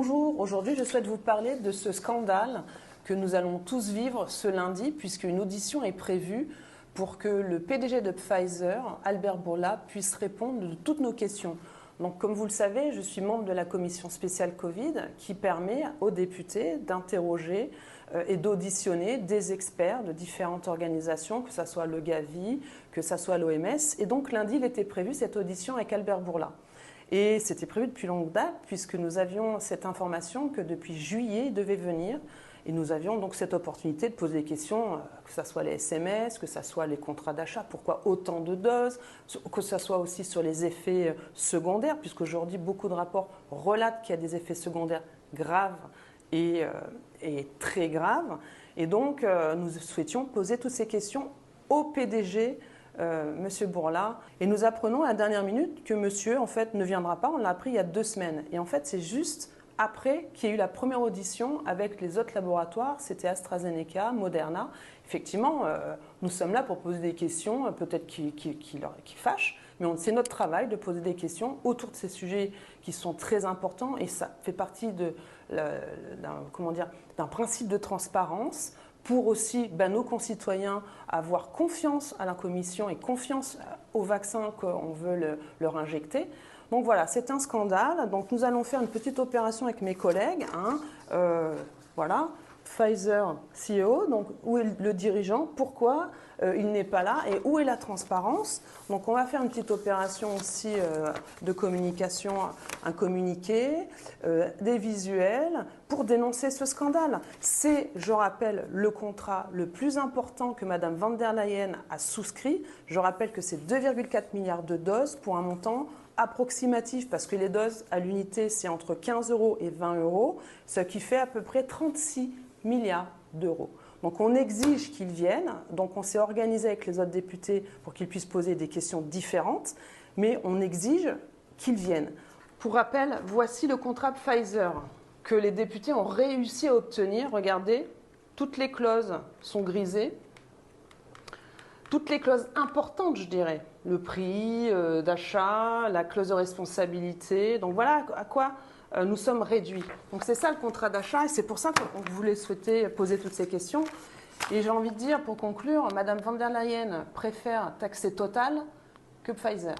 Bonjour, aujourd'hui je souhaite vous parler de ce scandale que nous allons tous vivre ce lundi puisqu'une audition est prévue pour que le PDG de Pfizer, Albert Bourla, puisse répondre de toutes nos questions. Donc, comme vous le savez, je suis membre de la commission spéciale Covid qui permet aux députés d'interroger et d'auditionner des experts de différentes organisations, que ce soit le Gavi, que ce soit l'OMS. Et donc lundi, il était prévu cette audition avec Albert Bourla. Et c'était prévu depuis longue date puisque nous avions cette information que depuis juillet, il devait venir. Et nous avions donc cette opportunité de poser des questions, que ce soit les SMS, que ce soit les contrats d'achat, pourquoi autant de doses, que ce soit aussi sur les effets secondaires, puisqu'aujourd'hui, beaucoup de rapports relatent qu'il y a des effets secondaires graves et très graves. Et donc, nous souhaitions poser toutes ces questions au PDG, Monsieur Bourla. Et nous apprenons à la dernière minute que monsieur, en fait, ne viendra pas. On l'a appris il y a 2 semaines. Et en fait, c'est juste après qu'il y a eu la première audition avec les autres laboratoires, c'était AstraZeneca, Moderna. Effectivement, nous sommes là pour poser des questions, peut-être qui fâchent, mais c'est notre travail de poser des questions autour de ces sujets qui sont très importants et ça fait partie d'un principe de transparence pour aussi nos concitoyens avoir confiance à la Commission et confiance au vaccin qu'on veut leur injecter. Donc voilà, c'est un scandale. Donc nous allons faire une petite opération avec mes collègues. Voilà, Pfizer CEO, donc où est le dirigeant, pourquoi il n'est pas là et où est la transparence. Donc on va faire une petite opération aussi de communication, un communiqué, des visuels pour dénoncer ce scandale. C'est, je rappelle, le contrat le plus important que Mme van der Leyen a souscrit. Je rappelle que c'est 2,4 milliards de doses pour un montant approximatif, parce que les doses à l'unité, c'est entre 15 € et 20 €, ce qui fait à peu près 36 milliards d'euros. Donc on exige qu'ils viennent, donc on s'est organisé avec les autres députés pour qu'ils puissent poser des questions différentes, mais on exige qu'ils viennent. Pour rappel, voici le contrat Pfizer que les députés ont réussi à obtenir. Regardez, toutes les clauses sont grisées. Toutes les clauses importantes, je dirais, le prix d'achat, la clause de responsabilité, donc voilà à quoi nous sommes réduits. Donc c'est ça le contrat d'achat et c'est pour ça qu'on voulait souhaiter poser toutes ces questions. Et j'ai envie de dire, pour conclure, Mme van der Leyen préfère taxer Total que Pfizer.